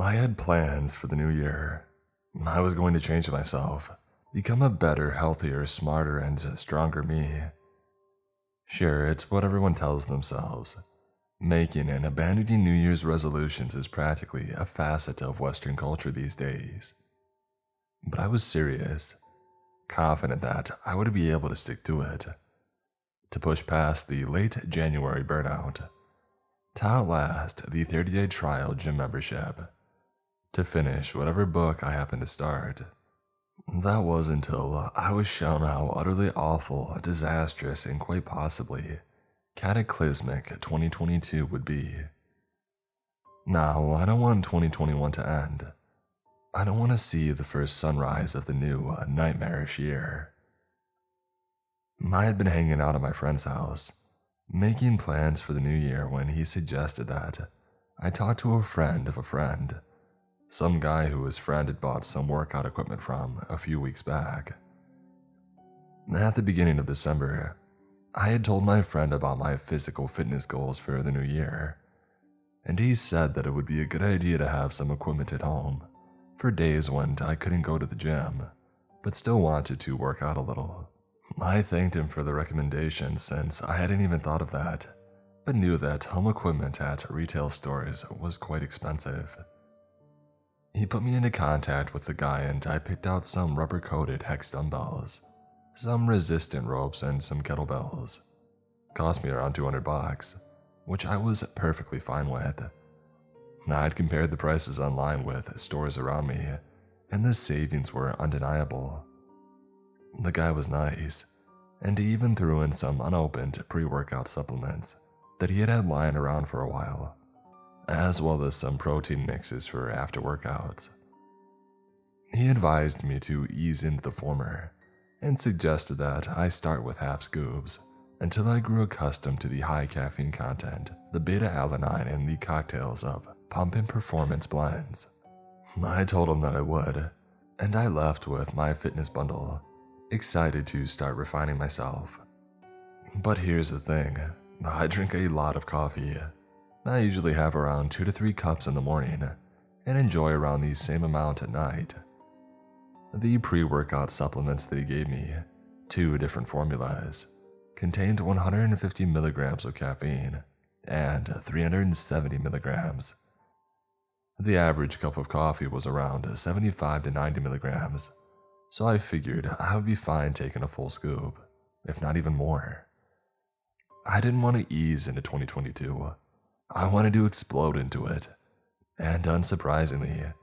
I had plans for the new year. I was going to change myself, become a better, healthier, smarter, and stronger me. Sure, it's what everyone tells themselves. Making and abandoning New Year's resolutions is practically a facet of Western culture these days. But I was serious, confident that I would be able to stick to it, to push past the late January burnout, to outlast the 30-day trial gym membership, to finish whatever book I happened to start. That was until I was shown how utterly awful, disastrous, and quite possibly cataclysmic 2022 would be. Now, I don't want 2021 to end. I don't want to see the first sunrise of the new, nightmarish year. I had been hanging out at my friend's house, making plans for the new year when he suggested that I talk to a friend of a friend, some guy who his friend had bought some workout equipment from a few weeks back. At the beginning of December, I had told my friend about my physical fitness goals for the new year, and he said that it would be a good idea to have some equipment at home for days when I couldn't go to the gym, but still wanted to work out a little. I thanked him for the recommendation since I hadn't even thought of that, but knew that home equipment at retail stores was quite expensive. He put me into contact with the guy and I picked out some rubber-coated hex dumbbells, some resistant ropes, and some kettlebells. Cost me around $200, which I was perfectly fine with. I'd compared the prices online with stores around me, and the savings were undeniable. The guy was nice, and he even threw in some unopened pre-workout supplements that he had lying around for a while, as well as some protein mixes for after workouts. He advised me to ease into the former, and suggested that I start with half scoops until I grew accustomed to the high caffeine content, the beta-alanine in the cocktails of Pumpin' Performance blends. I told him that I would, and I left with my fitness bundle, excited to start refining myself. But here's the thing, I drink a lot of coffee. I usually have around 2 to 3 cups in the morning, and enjoy around the same amount at night. The pre-workout supplements that he gave me, 2 different formulas, contained 150 milligrams of caffeine and 370 milligrams. The average cup of coffee was around 75 to 90 milligrams, so I figured I would be fine taking a full scoop, if not even more. I didn't want to ease into 2022. I wanted to explode into it, and unsurprisingly,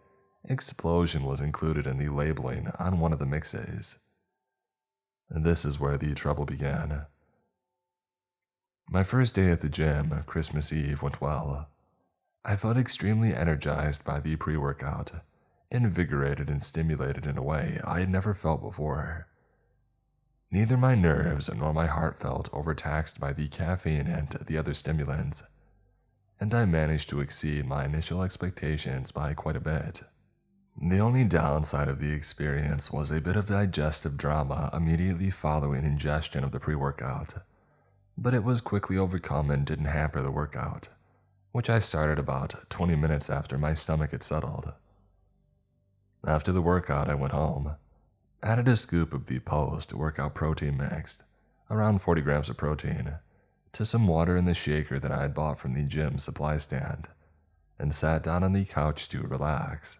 explosion was included in the labeling on one of the mixes. This is where the trouble began. My first day at the gym, Christmas Eve, went well. I felt extremely energized by the pre-workout, invigorated and stimulated in a way I had never felt before. Neither my nerves nor my heart felt overtaxed by the caffeine and the other stimulants, and I managed to exceed my initial expectations by quite a bit. The only downside of the experience was a bit of digestive drama immediately following ingestion of the pre-workout, but it was quickly overcome and didn't hamper the workout, which I started about 20 minutes after my stomach had settled. After the workout, I went home, added a scoop of the post-workout protein mix, around 40 grams of protein, to some water in the shaker that I had bought from the gym supply stand, and sat down on the couch to relax.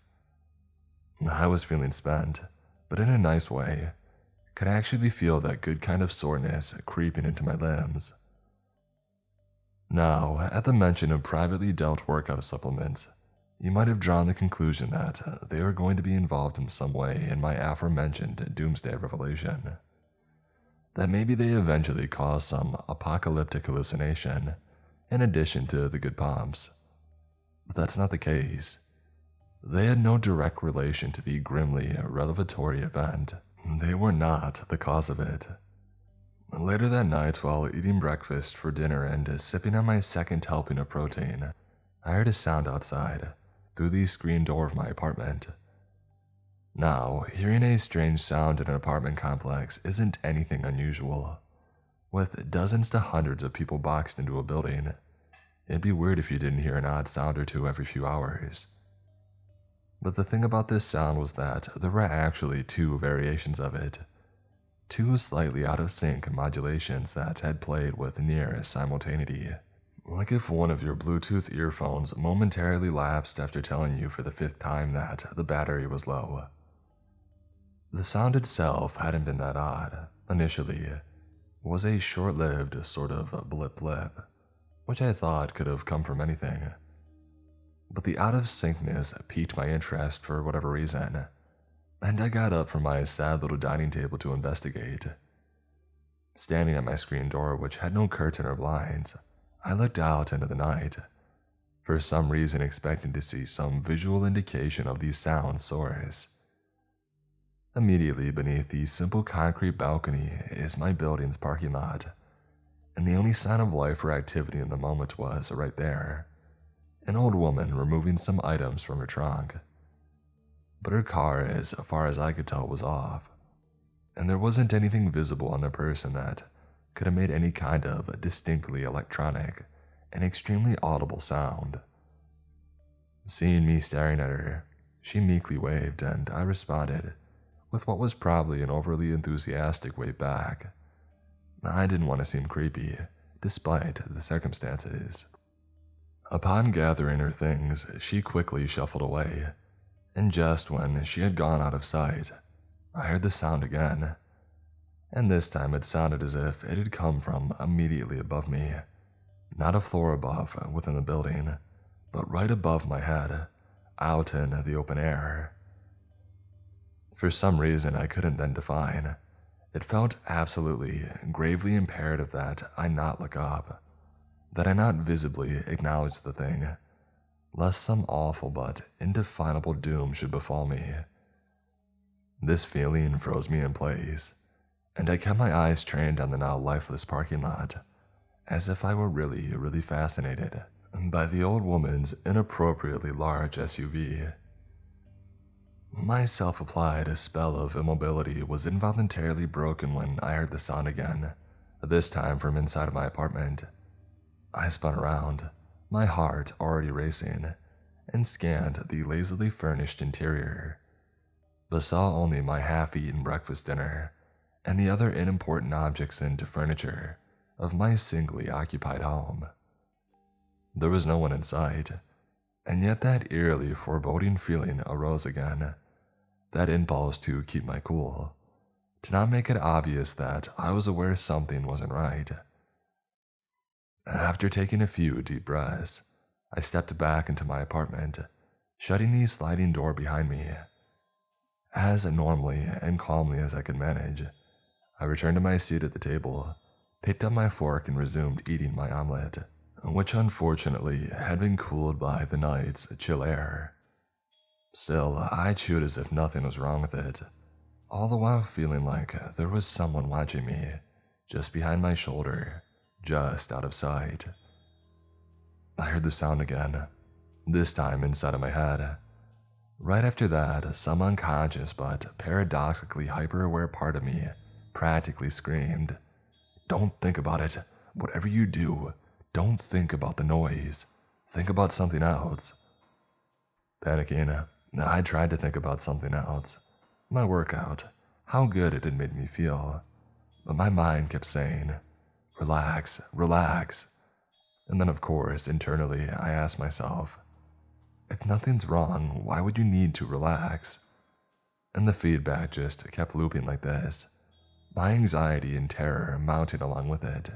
I was feeling spent, but in a nice way. Could actually feel that good kind of soreness creeping into my limbs. Now, at the mention of privately dealt workout supplements, you might have drawn the conclusion that they were going to be involved in some way in my aforementioned doomsday revelation. That maybe they eventually caused some apocalyptic hallucination, in addition to the good pumps. But that's not the case. They had no direct relation to the grimly revelatory event. They were not the cause of it. Later that night, while eating breakfast for dinner and sipping on my second helping of protein, I heard a sound outside, through the screen door of my apartment. Now, hearing a strange sound in an apartment complex isn't anything unusual. With dozens to hundreds of people boxed into a building, it'd be weird if you didn't hear an odd sound or two every few hours. But the thing about this sound was that there were actually two variations of it. Two slightly out of sync modulations that had played with near simultaneity. Like if one of your Bluetooth earphones momentarily lapsed after telling you for the 5th time that the battery was low. The sound itself hadn't been that odd. Initially, it was a short-lived sort of blip blip, which I thought could have come from anything. But the out-of-syncness piqued my interest for whatever reason, and I got up from my sad little dining table to investigate. Standing at my screen door, which had no curtain or blinds, I looked out into the night, for some reason expecting to see some visual indication of the sound source. Immediately beneath the simple concrete balcony is my building's parking lot, and the only sign of life or activity in the moment was right there, an old woman removing some items from her trunk. But her car, as far as I could tell, was off, and there wasn't anything visible on the person that could have made any kind of distinctly electronic and extremely audible sound. Seeing me staring at her, she meekly waved, and I responded with what was probably an overly enthusiastic wave back. I didn't want to seem creepy, despite the circumstances. Upon gathering her things, she quickly shuffled away, and just when she had gone out of sight, I heard the sound again, and this time it sounded as if it had come from immediately above me, not a floor above within the building, but right above my head, out in the open air. For some reason I couldn't then define, it felt absolutely, gravely imperative that I not look up, that I not visibly acknowledge the thing, lest some awful but indefinable doom should befall me. This feeling froze me in place, and I kept my eyes trained on the now lifeless parking lot, as if I were really fascinated by the old woman's inappropriately large SUV. My self-applied spell of immobility was involuntarily broken when I heard the sound again, this time from inside of my apartment. I spun around, my heart already racing, and scanned the lazily furnished interior, but saw only my half-eaten breakfast dinner and the other unimportant objects and furniture of my singly occupied home. There was no one in sight, and yet that eerily foreboding feeling arose again, that impulse to keep my cool, to not make it obvious that I was aware something wasn't right. After taking a few deep breaths, I stepped back into my apartment, shutting the sliding door behind me. As normally and calmly as I could manage, I returned to my seat at the table, picked up my fork and resumed eating my omelet, which unfortunately had been cooled by the night's chill air. Still, I chewed as if nothing was wrong with it, all the while feeling like there was someone watching me, just behind my shoulder, just out of sight. I heard the sound again, this time inside of my head. Right after that, some unconscious but paradoxically hyper-aware part of me practically screamed, "Don't think about it. Whatever you do, don't think about the noise. Think about something else." Panicking, I tried to think about something else. My workout, how good it had made me feel. But my mind kept saying, "Relax, relax." And then, of course, internally, I asked myself, if nothing's wrong, why would you need to relax? And the feedback just kept looping like this, my anxiety and terror mounting along with it,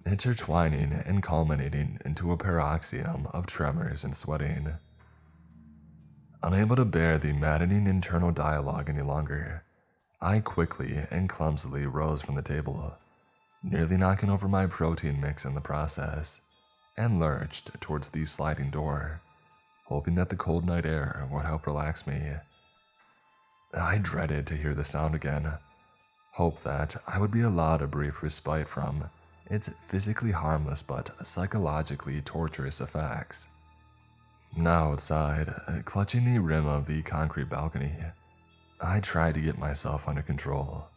intertwining and culminating into a paroxysm of tremors and sweating. Unable to bear the maddening internal dialogue any longer, I quickly and clumsily rose from the table, nearly knocking over my protein mix in the process, and lurched towards the sliding door, hoping that the cold night air would help relax me. I dreaded to hear the sound again, hoped that I would be allowed a brief respite from its physically harmless but psychologically torturous effects. Now outside, clutching the rim of the concrete balcony, I tried to get myself under control,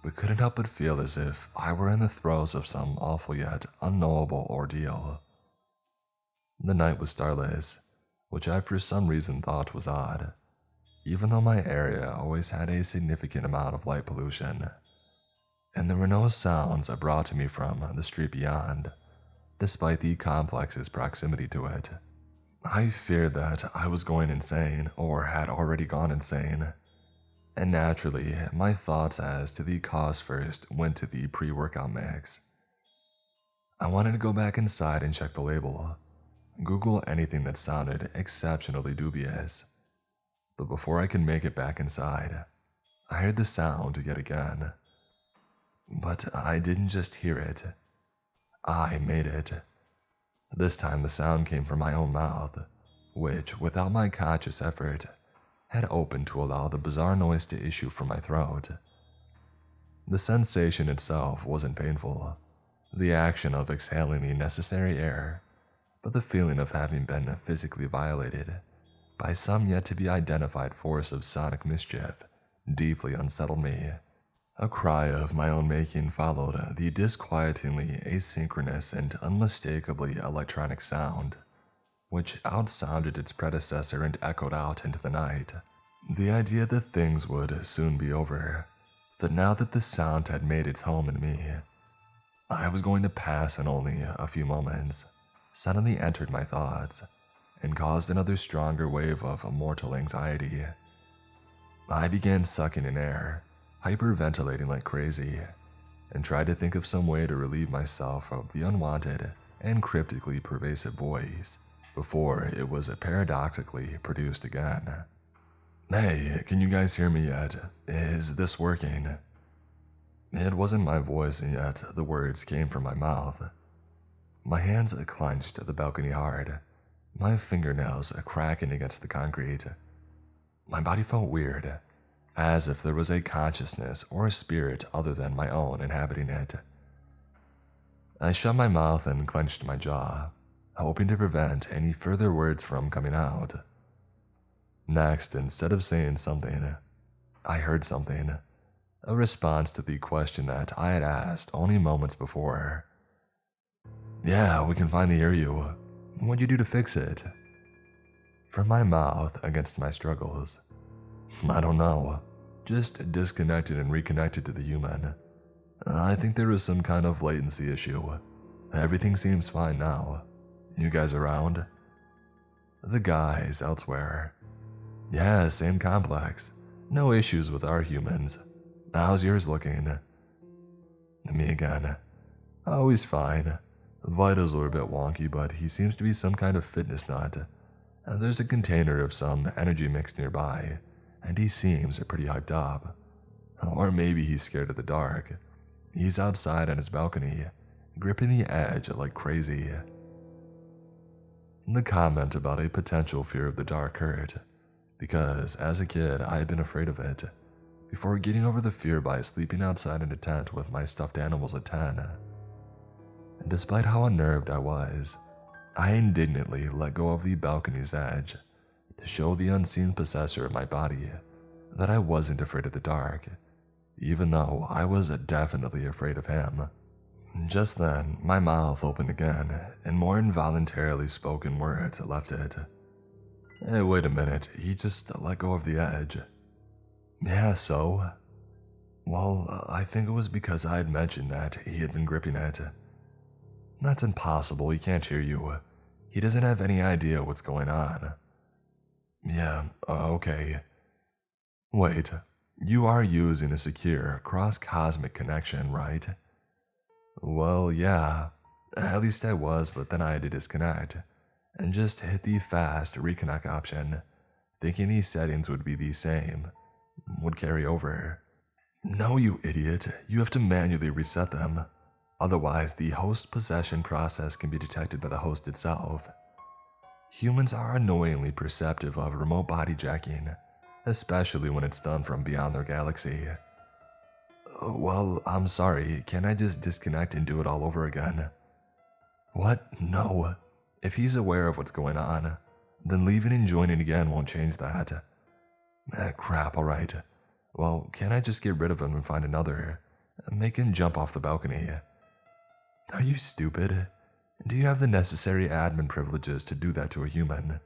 but couldn't help but feel as if I were in the throes of some awful yet unknowable ordeal. The night was starless, which I for some reason thought was odd, even though my area always had a significant amount of light pollution. And there were no sounds brought to me from the street beyond, despite the complex's proximity to it. I feared that I was going insane or had already gone insane, and naturally, my thoughts as to the cause first went to the pre-workout mix. I wanted to go back inside and check the label, Google anything that sounded exceptionally dubious. But before I could make it back inside, I heard the sound yet again. But I didn't just hear it, I made it. This time the sound came from my own mouth, which, without my conscious effort, had opened to allow the bizarre noise to issue from my throat. The sensation itself wasn't painful, the action of exhaling the necessary air, but the feeling of having been physically violated by some yet-to-be-identified force of sonic mischief deeply unsettled me. A cry of my own making followed the disquietingly asynchronous and unmistakably electronic sound, which outsounded its predecessor and echoed out into the night. The idea that things would soon be over, that now that the sound had made its home in me, I was going to pass in only a few moments, suddenly entered my thoughts and caused another stronger wave of mortal anxiety. I began sucking in air, hyperventilating like crazy, and tried to think of some way to relieve myself of the unwanted and cryptically pervasive voice before it was paradoxically produced again. Hey, can you guys hear me yet? Is this working? It wasn't my voice, and yet the words came from my mouth. My hands clenched the balcony hard, my fingernails cracking against the concrete. My body felt weird, as if there was a consciousness or a spirit other than my own inhabiting it. I shut my mouth and clenched my jaw, hoping to prevent any further words from coming out. Next, instead of saying something, I heard something, a response to the question that I had asked only moments before. Yeah, we can finally hear you. What'd you do to fix it? From my mouth against my struggles. I don't know. Just disconnected and reconnected to the human. I think there was some kind of latency issue. Everything seems fine now. You guys around? The guys elsewhere. Yeah, same complex. No issues with our humans. How's yours looking? Me again. Oh, he's fine. Vitals were a bit wonky, but he seems to be some kind of fitness nut. There's a container of some energy mix nearby, and he seems pretty hyped up. Or maybe he's scared of the dark. He's outside on his balcony, gripping the edge like crazy. The comment about a potential fear of the dark hurt, because as a kid I had been afraid of it, before getting over the fear by sleeping outside in a tent with my stuffed animals at 10. And despite how unnerved I was, I indignantly let go of the balcony's edge to show the unseen possessor of my body that I wasn't afraid of the dark, even though I was definitely afraid of him. Just then, my mouth opened again, and more involuntarily spoken words left it. Hey, wait a minute, he just let go of the edge. Yeah, so? Well, I think it was because I had mentioned that he had been gripping it. That's impossible, he can't hear you. He doesn't have any idea what's going on. Yeah, okay. Wait, you are using a secure cross-cosmic connection, right? Well, yeah. At least I was, but then I had to disconnect and just hit the fast reconnect option, thinking these settings would be the same, would carry over. No, you idiot, you have to manually reset them. Otherwise, the host possession process can be detected by the host itself. Humans are annoyingly perceptive of remote body jacking, especially when it's done from beyond their galaxy. Well, I'm sorry, can't I just disconnect and do it all over again? What? No. If he's aware of what's going on, then leaving and joining again won't change that. Crap, alright. Well, can't I just get rid of him and find another? Make him jump off the balcony. Are you stupid? Do you have the necessary admin privileges to do that to a human?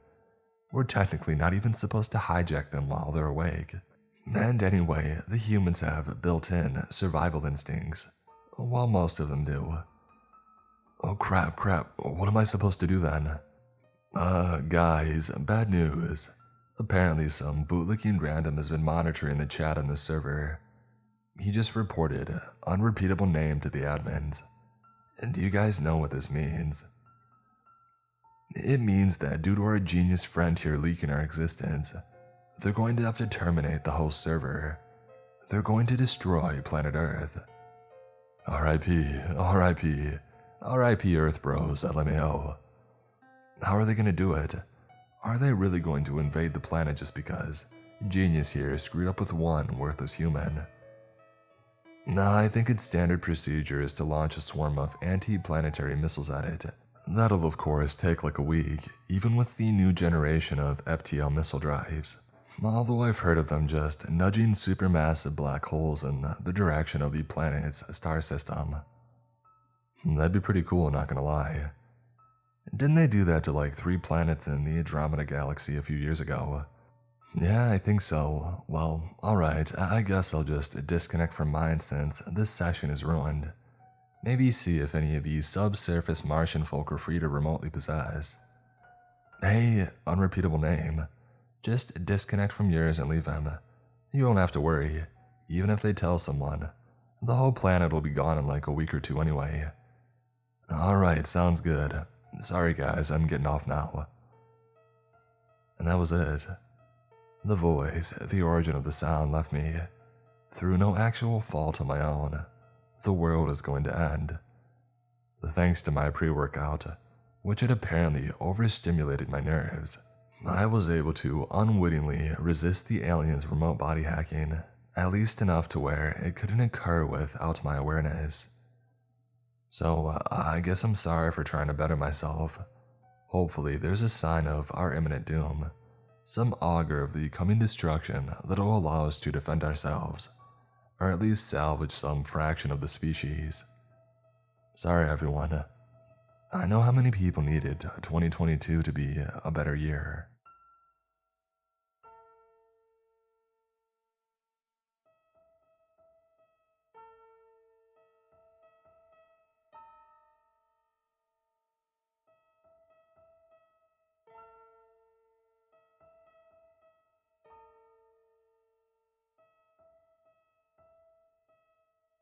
We're technically not even supposed to hijack them while they're awake. And anyway, the humans have built-in survival instincts, while most of them do. Oh crap, what am I supposed to do then? Guys, bad news. Apparently some bootlicking random has been monitoring the chat on the server. He just reported unrepeatable name to the admins. And do you guys know what this means? It means that due to our genius friend here leaking our existence, they're going to have to terminate the whole server. They're going to destroy planet Earth. R.I.P. Earth bros, LMAO. How are they going to do it? Are they really going to invade the planet just because genius here screwed up with one worthless human? Nah, I think its standard procedure is to launch a swarm of anti-planetary missiles at it. That'll of course take like a week, even with the new generation of FTL missile drives. Although I've heard of them just nudging supermassive black holes in the direction of the planet's star system. That'd be pretty cool, not gonna lie. Didn't they do that to like 3 planets in the Andromeda Galaxy a few years ago? Yeah, I think so. Well, alright, I guess I'll just disconnect from mine since this session is ruined. Maybe see if any of you subsurface Martian folk are free to remotely possess. Hey, unrepeatable name. Just disconnect from yours and leave him. You won't have to worry. Even if they tell someone, the whole planet will be gone in like a week or 2 anyway. Alright, sounds good. Sorry guys, I'm getting off now. And that was it. The voice, the origin of the sound left me. Through no actual fault of my own, the world is going to end. Thanks to my pre-workout, which had apparently overstimulated my nerves, I was able to unwittingly resist the aliens' remote body hacking, at least enough to where it couldn't occur without my awareness. So I guess I'm sorry for trying to better myself. Hopefully there's a sign of our imminent doom, some augur of the coming destruction that'll allow us to defend ourselves, or at least salvage some fraction of the species. Sorry everyone. I know how many people needed 2022 to be a better year.